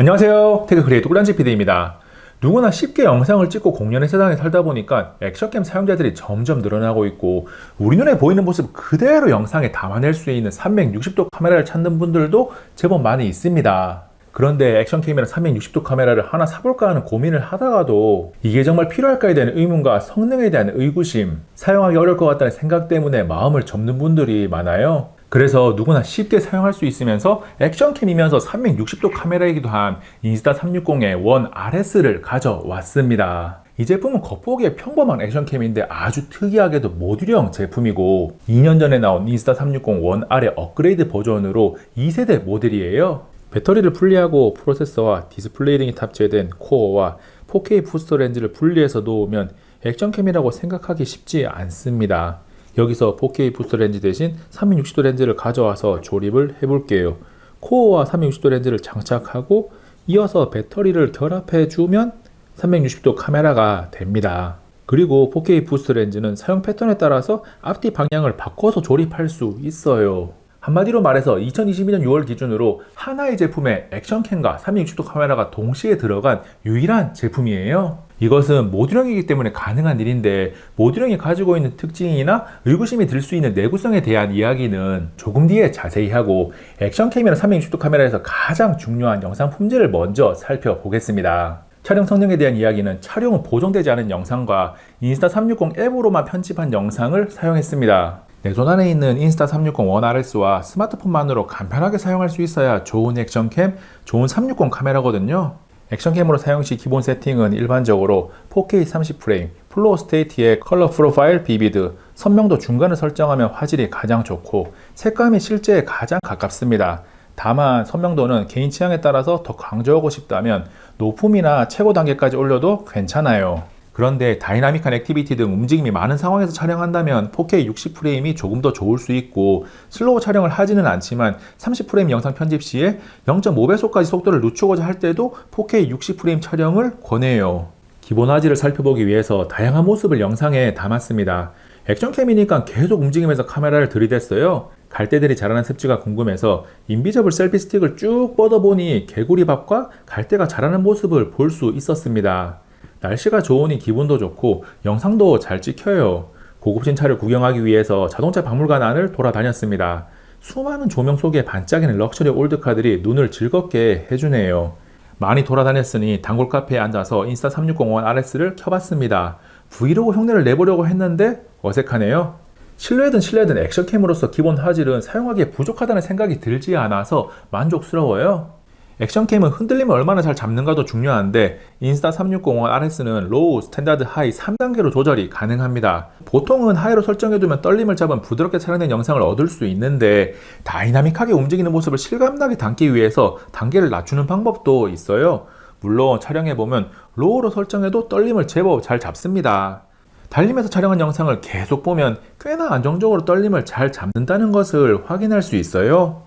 안녕하세요. 태그 크리에이터 꿀단지 PD입니다. 누구나 쉽게 영상을 찍고 공연의 세상에 살다 보니까 액션캠 사용자들이 점점 늘어나고 있고 우리 눈에 보이는 모습 그대로 영상에 담아낼 수 있는 360도 카메라를 찾는 분들도 제법 많이 있습니다. 그런데 액션캠이랑 360도 카메라를 하나 사볼까 하는 고민을 하다가도 이게 정말 필요할까에 대한 의문과 성능에 대한 의구심, 사용하기 어려울 것 같다는 생각 때문에 마음을 접는 분들이 많아요. 그래서 누구나 쉽게 사용할 수 있으면서 액션캠이면서 360도 카메라이기도 한 인스타360의 원 RS를 가져왔습니다. 이 제품은 겉보기에 평범한 액션캠인데 아주 특이하게도 모듈형 제품이고 2년 전에 나온 인스타360 원 R의 업그레이드 버전으로 2세대 모델이에요. 배터리를 분리하고 프로세서와 디스플레이 등이 탑재된 코어와 4K 부스터 렌즈를 분리해서 놓으면 액션캠이라고 생각하기 쉽지 않습니다. 여기서 4K 부스터 렌즈 대신 360도 렌즈를 가져와서 조립을 해볼게요. 코어와 360도 렌즈를 장착하고 이어서 배터리를 결합해 주면 360도 카메라가 됩니다. 그리고 4K 부스터 렌즈는 사용 패턴에 따라서 앞뒤 방향을 바꿔서 조립할 수 있어요. 한마디로 말해서 2022년 6월 기준으로 하나의 제품에 액션캠과 360도 카메라가 동시에 들어간 유일한 제품이에요. 이것은 모듈형이기 때문에 가능한 일인데 모듈형이 가지고 있는 특징이나 의구심이 들 수 있는 내구성에 대한 이야기는 조금 뒤에 자세히 하고 액션캠이나 360도 카메라에서 가장 중요한 영상 품질을 먼저 살펴보겠습니다. 촬영 성능에 대한 이야기는 촬영은 보정되지 않은 영상과 인스타360 앱으로만 편집한 영상을 사용했습니다. 내 손 안에 있는 인스타360 원 RS와 스마트폰만으로 간편하게 사용할 수 있어야 좋은 액션캠, 좋은 360 카메라거든요. 액션캠으로 사용 시 기본 세팅은 일반적으로 4K 30프레임, 플로우 스테이트의 컬러 프로파일 비비드, 선명도 중간을 설정하면 화질이 가장 좋고 색감이 실제에 가장 가깝습니다. 다만 선명도는 개인 취향에 따라서 더 강조하고 싶다면 높음이나 최고 단계까지 올려도 괜찮아요. 그런데 다이나믹한 액티비티 등 움직임이 많은 상황에서 촬영한다면 4K 60프레임이 조금 더 좋을 수 있고 슬로우 촬영을 하지는 않지만 30프레임 영상 편집 시에 0.5배속까지 속도를 늦추고자 할 때도 4K 60프레임 촬영을 권해요. 기본 화질을 살펴보기 위해서 다양한 모습을 영상에 담았습니다. 액션캠이니까 계속 움직이면서 카메라를 들이댔어요. 갈대들이 자라는 습지가 궁금해서 인비저블 셀피 스틱을 쭉 뻗어보니 개구리밥과 갈대가 자라는 모습을 볼 수 있었습니다. 날씨가 좋으니 기분도 좋고 영상도 잘 찍혀요. 고급진 차를 구경하기 위해서 자동차 박물관 안을 돌아다녔습니다. 수많은 조명 속에 반짝이는 럭셔리 올드카들이 눈을 즐겁게 해주네요. 많이 돌아다녔으니 단골 카페에 앉아서 인스타360 원 RS를 켜봤습니다. 브이로그 흉내를 내보려고 했는데 어색하네요. 실내든 액션캠으로서 기본 화질은 사용하기에 부족하다는 생각이 들지 않아서 만족스러워요. 액션캠은 흔들림을 얼마나 잘 잡는가도 중요한데 인스타360 원 RS는 로우, 스탠다드, 하이 3단계로 조절이 가능합니다. 보통은 하이로 설정해두면 떨림을 잡은 부드럽게 촬영된 영상을 얻을 수 있는데 다이나믹하게 움직이는 모습을 실감나게 담기 위해서 단계를 낮추는 방법도 있어요. 물론 촬영해보면 로우로 설정해도 떨림을 제법 잘 잡습니다. 달리면서 촬영한 영상을 계속 보면 꽤나 안정적으로 떨림을 잘 잡는다는 것을 확인할 수 있어요.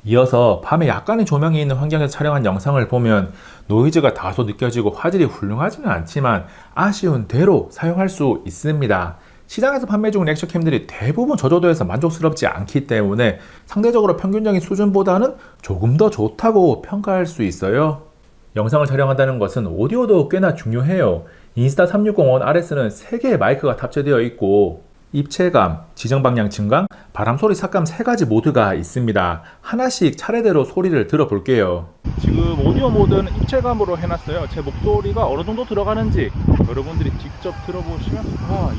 이어서 밤에 약간의 조명이 있는 환경에서 촬영한 영상을 보면 노이즈가 다소 느껴지고 화질이 훌륭하지는 않지만 아쉬운 대로 사용할 수 있습니다. 시장에서 판매 중인 액션캠들이 대부분 저조도에서 만족스럽지 않기 때문에 상대적으로 평균적인 수준보다는 조금 더 좋다고 평가할 수 있어요. 영상을 촬영한다는 것은 오디오도 꽤나 중요해요. 인스타360 원 RS는 3개의 마이크가 탑재되어 있고 입체감, 지정방향 증강, 바람소리 삭감 3가지 모드가 있습니다. 하나씩 차례대로 소리를 들어볼게요. 지금 오디오 모드는 입체감으로 해놨어요. 제 목소리가 어느 정도 들어가는지 여러분들이 직접 들어보시면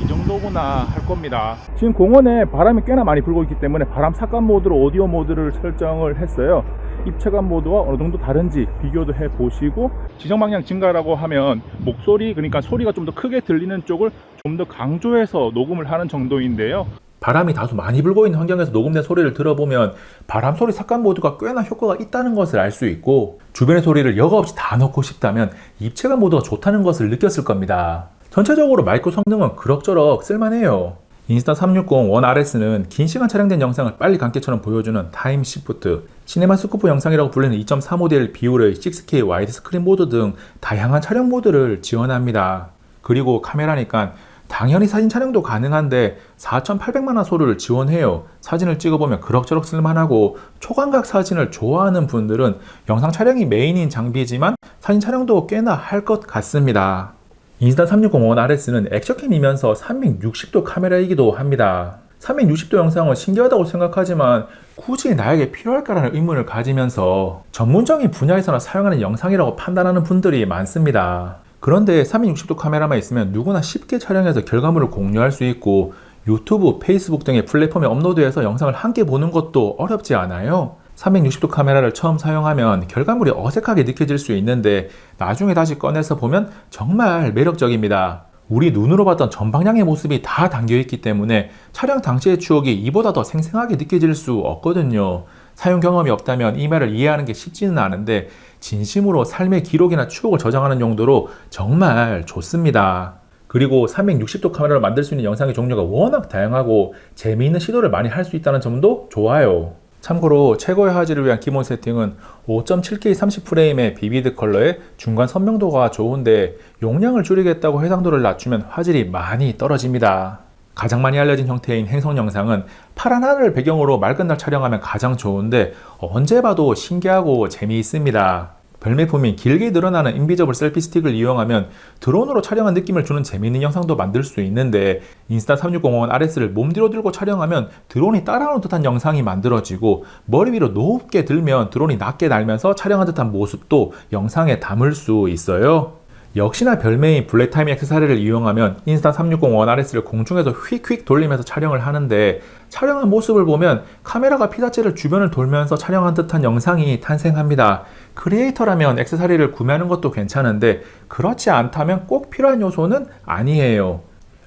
이 정도구나 할 겁니다. 지금 공원에 바람이 꽤나 많이 불고 있기 때문에 바람 삭감 모드로 오디오 모드를 설정을 했어요. 입체감 모드와 어느 정도 다른지 비교도 해보시고 지정방향 증가라고 하면 목소리, 그러니까 소리가 좀 더 크게 들리는 쪽을 좀 더 강조해서 녹음을 하는 정도인데요. 바람이 다소 많이 불고 있는 환경에서 녹음된 소리를 들어보면 바람 소리 삭감 모드가 꽤나 효과가 있다는 것을 알 수 있고 주변의 소리를 여과 없이 다 넣고 싶다면 입체감 모드가 좋다는 것을 느꼈을 겁니다. 전체적으로 마이크 성능은 그럭저럭 쓸만해요. 인스타360 원 RS는 긴 시간 촬영된 영상을 빨리 감기처럼 보여주는 타임 시프트, 시네마 스코프 영상이라고 불리는 2.4모델 비율의 6K 와이드 스크린 모드 등 다양한 촬영 모드를 지원합니다. 그리고 카메라니까 당연히 사진 촬영도 가능한데 4,800만화 소를 지원해요. 사진을 찍어보면 그럭저럭 쓸만하고 초광각 사진을 좋아하는 분들은 영상 촬영이 메인인 장비지만 사진 촬영도 꽤나 할 것 같습니다. 인스타360 ONE RS는 액션캠이면서 360도 카메라이기도 합니다. 360도 영상은 신기하다고 생각하지만 굳이 나에게 필요할까라는 의문을 가지면서 전문적인 분야에서나 사용하는 영상이라고 판단하는 분들이 많습니다. 그런데 360도 카메라만 있으면 누구나 쉽게 촬영해서 결과물을 공유할 수 있고 유튜브, 페이스북 등의 플랫폼에 업로드해서 영상을 함께 보는 것도 어렵지 않아요. 360도 카메라를 처음 사용하면 결과물이 어색하게 느껴질 수 있는데 나중에 다시 꺼내서 보면 정말 매력적입니다. 우리 눈으로 봤던 전방향의 모습이 다 담겨있기 때문에 촬영 당시의 추억이 이보다 더 생생하게 느껴질 수 없거든요. 사용 경험이 없다면 이 말을 이해하는 게 쉽지는 않은데 진심으로 삶의 기록이나 추억을 저장하는 용도로 정말 좋습니다. 그리고 360도 카메라로 만들 수 있는 영상의 종류가 워낙 다양하고 재미있는 시도를 많이 할 수 있다는 점도 좋아요. 참고로 최고의 화질을 위한 기본 세팅은 5.7K 30프레임의 비비드 컬러의 중간 선명도가 좋은데 용량을 줄이겠다고 해상도를 낮추면 화질이 많이 떨어집니다. 가장 많이 알려진 형태인 행성 영상은 파란 하늘을 배경으로 맑은 날 촬영하면 가장 좋은데 언제 봐도 신기하고 재미있습니다. 별매품인 길게 늘어나는 인비저블 셀피 스틱을 이용하면 드론으로 촬영한 느낌을 주는 재미있는 영상도 만들 수 있는데 인스타360 ONE RS를 몸 뒤로 들고 촬영하면 드론이 따라오는 듯한 영상이 만들어지고 머리 위로 높게 들면 드론이 낮게 날면서 촬영한 듯한 모습도 영상에 담을 수 있어요. 역시나 별매인 블랙타이밍 액세서리를 이용하면 인스타360 ONE RS를 공중에서 휙휙 돌리면서 촬영을 하는데 촬영한 모습을 보면 카메라가 피사체를 주변을 돌면서 촬영한 듯한 영상이 탄생합니다. 크리에이터라면 액세서리를 구매하는 것도 괜찮은데 그렇지 않다면 꼭 필요한 요소는 아니에요.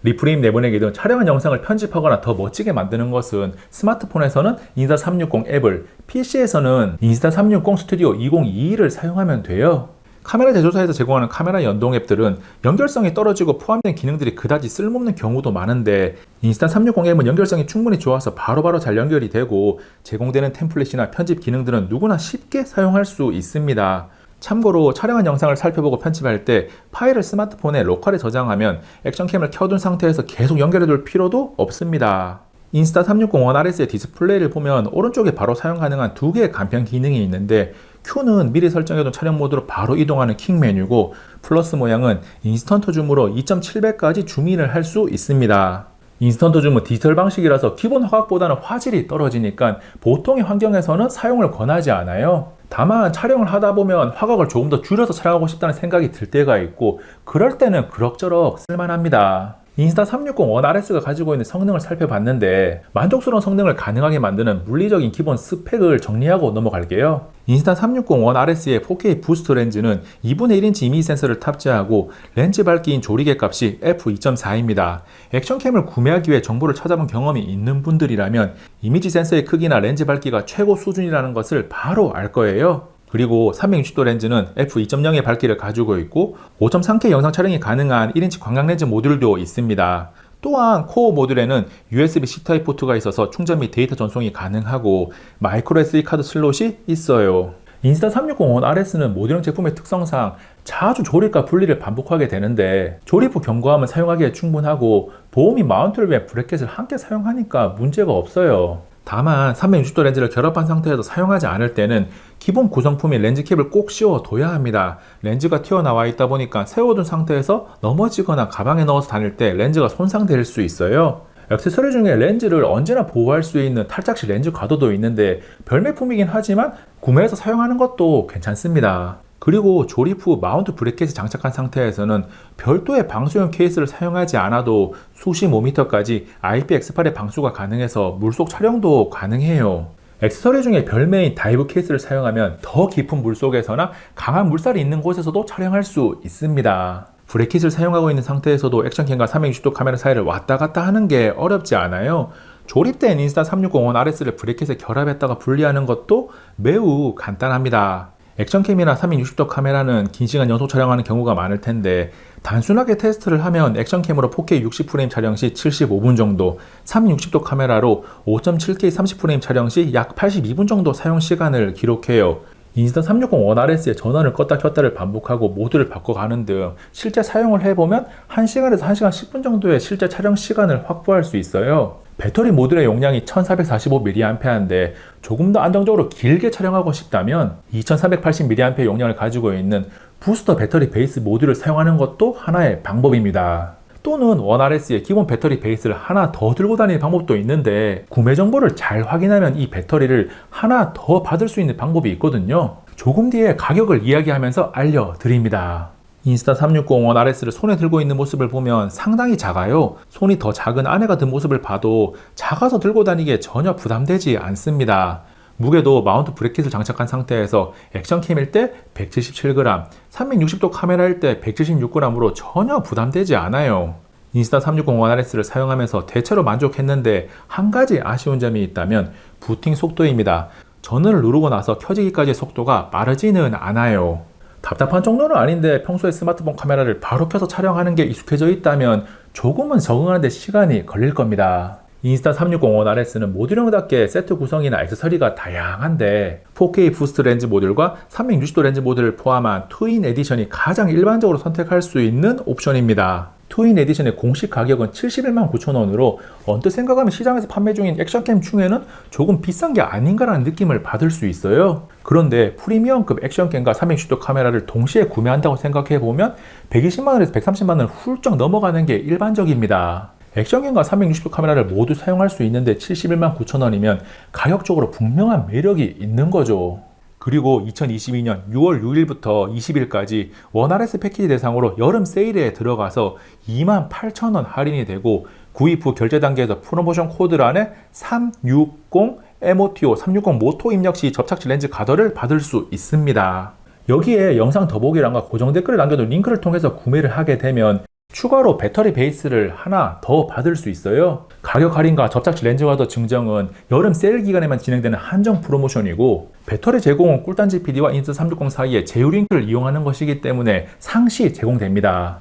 리프레임 내보내기 등 촬영한 영상을 편집하거나 더 멋지게 만드는 것은 스마트폰에서는 인스타360 앱을, PC에서는 인스타360 스튜디오 2022를 사용하면 돼요. 카메라 제조사에서 제공하는 카메라 연동 앱들은 연결성이 떨어지고 포함된 기능들이 그다지 쓸모없는 경우도 많은데 인스타360 앱은 연결성이 충분히 좋아서 바로바로 잘 연결이 되고 제공되는 템플릿이나 편집 기능들은 누구나 쉽게 사용할 수 있습니다. 참고로 촬영한 영상을 살펴보고 편집할 때 파일을 스마트폰에 로컬에 저장하면 액션캠을 켜둔 상태에서 계속 연결해 둘 필요도 없습니다. 인스타360 ONE RS의 디스플레이를 보면 오른쪽에 바로 사용 가능한 두 개의 간편 기능이 있는데 Q는 미리 설정해둔 촬영 모드로 바로 이동하는 킥 메뉴고 플러스 모양은 인스턴트 줌으로 2.7배까지 줌인을 할 수 있습니다. 인스턴트 줌은 디지털 방식이라서 기본 화각보다는 화질이 떨어지니까 보통의 환경에서는 사용을 권하지 않아요. 다만 촬영을 하다 보면 화각을 조금 더 줄여서 촬영하고 싶다는 생각이 들 때가 있고 그럴 때는 그럭저럭 쓸만합니다. 인스타360 ONE RS가 가지고 있는 성능을 살펴봤는데 만족스러운 성능을 가능하게 만드는 물리적인 기본 스펙을 정리하고 넘어갈게요. 인스타360 ONE RS의 4K 부스트 렌즈는 2분의 1인치 이미지 센서를 탑재하고 렌즈 밝기인 조리개 값이 f2.4입니다. 액션캠을 구매하기 위해 정보를 찾아본 경험이 있는 분들이라면 이미지 센서의 크기나 렌즈 밝기가 최고 수준이라는 것을 바로 알 거예요. 그리고 360도 렌즈는 f2.0의 밝기를 가지고 있고 5.3K 영상 촬영이 가능한 1인치 광각 렌즈 모듈도 있습니다. 또한 코어 모듈에는 USB-C 타입 포트가 있어서 충전 및 데이터 전송이 가능하고 마이크로 SD 카드 슬롯이 있어요. 인스타360 ONE RS는 모듈형 제품의 특성상 자주 조립과 분리를 반복하게 되는데 조립 후 경고하면 사용하기에 충분하고 보호미 마운트를 위해 브래켓을 함께 사용하니까 문제가 없어요. 다만 360도 렌즈를 결합한 상태에서 사용하지 않을 때는 기본 구성품인 렌즈캡을 꼭 씌워둬야 합니다. 렌즈가 튀어나와 있다 보니까 세워둔 상태에서 넘어지거나 가방에 넣어서 다닐 때 렌즈가 손상될 수 있어요. 액세서리 중에 렌즈를 언제나 보호할 수 있는 탈착식 렌즈 가도도 있는데 별매품이긴 하지만 구매해서 사용하는 것도 괜찮습니다. 그리고 조립 후 마운트 브래켓에 장착한 상태에서는 별도의 방수용 케이스를 사용하지 않아도 수십 5m까지 IPX8의 방수가 가능해서 물속 촬영도 가능해요. 액세서리 중에 별매인 다이브 케이스를 사용하면 더 깊은 물속에서나 강한 물살이 있는 곳에서도 촬영할 수 있습니다. 브래킷을 사용하고 있는 상태에서도 액션캠과 360도 카메라 사이를 왔다 갔다 하는 게 어렵지 않아요. 조립된 인스타360 ONE RS를 브래킷에 결합했다가 분리하는 것도 매우 간단합니다. 액션캠이나 360도 카메라는 긴 시간 연속 촬영하는 경우가 많을 텐데 단순하게 테스트를 하면 액션캠으로 4K 60프레임 촬영 시 75분 정도, 360도 카메라로 5.7K 30프레임 촬영 시 약 82분 정도 사용 시간을 기록해요. 인스타 360원 RS의 전원을 껐다 켰다를 반복하고 모드를 바꿔가는 등 실제 사용을 해보면 1시간에서 1시간 10분 정도의 실제 촬영 시간을 확보할 수 있어요. 배터리 모듈의 용량이 1445mAh인데 조금 더 안정적으로 길게 촬영하고 싶다면 2380mAh 용량을 가지고 있는 부스터 배터리 베이스 모듈을 사용하는 것도 하나의 방법입니다. 또는 원RS의 기본 배터리 베이스를 하나 더 들고 다니는 방법도 있는데 구매 정보를 잘 확인하면 이 배터리를 하나 더 받을 수 있는 방법이 있거든요. 조금 뒤에 가격을 이야기하면서 알려드립니다. 인스타 360원RS를 손에 들고 있는 모습을 보면 상당히 작아요. 손이 더 작은 아내가 든 모습을 봐도 작아서 들고 다니기에 전혀 부담되지 않습니다. 무게도 마운트 브래킷을 장착한 상태에서 액션캠일 때 177g, 360도 카메라일 때 176g으로 전혀 부담되지 않아요. 인스타 360원RS를 사용하면서 대체로 만족했는데 한 가지 아쉬운 점이 있다면 부팅 속도입니다. 전원을 누르고 나서 켜지기까지의 속도가 빠르지는 않아요. 답답한 정도는 아닌데 평소에 스마트폰 카메라를 바로 켜서 촬영하는 게 익숙해져 있다면 조금은 적응하는 데 시간이 걸릴 겁니다. 인스타 360원RS는 모듈형답게 세트 구성이나 액세서리가 다양한데 4K 부스트 렌즈 모듈과 360도 렌즈 모듈을 포함한 트윈 에디션이 가장 일반적으로 선택할 수 있는 옵션입니다. 트윈 에디션의 공식 가격은 71만 9천원으로 언뜻 생각하면 시장에서 판매 중인 액션캠 중에는 조금 비싼 게 아닌가라는 느낌을 받을 수 있어요. 그런데 프리미엄급 액션캠과 360도 카메라를 동시에 구매한다고 생각해보면 120만원에서 130만원을 훌쩍 넘어가는 게 일반적입니다. 액션캠과 360도 카메라를 모두 사용할 수 있는데 71만 9천원이면 가격적으로 분명한 매력이 있는 거죠. 그리고 2022년 6월 6일부터 20일까지 원RS 패키지 대상으로 여름 세일에 들어가서 2만 8천원 할인이 되고 구입 후 결제 단계에서 프로모션 코드란에 360 MOTO 360 모토 입력 시 접착제 렌즈 가더를 받을 수 있습니다. 여기에 영상 더보기란과 고정 댓글을 남겨둔 링크를 통해서 구매를 하게 되면 추가로 배터리 베이스를 하나 더 받을 수 있어요. 가격 할인과 접착제 렌즈 가더 증정은 여름 세일 기간에만 진행되는 한정 프로모션이고 배터리 제공은 꿀단지 PD와 인스타 360 사이에 제휴 링크를 이용하는 것이기 때문에 상시 제공됩니다.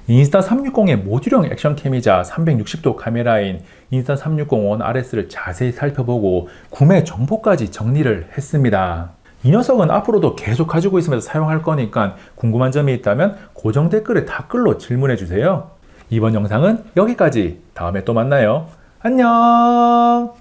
인스타 360의 모듈형 액션캠이자 360도 카메라인 인스타 360원RS를 자세히 살펴보고 구매 정보까지 정리를 했습니다. 이 녀석은 앞으로도 계속 가지고 있으면서 사용할 거니까 궁금한 점이 있다면 고정 댓글에 댓글로 질문해 주세요. 이번 영상은 여기까지. 다음에 또 만나요. 안녕.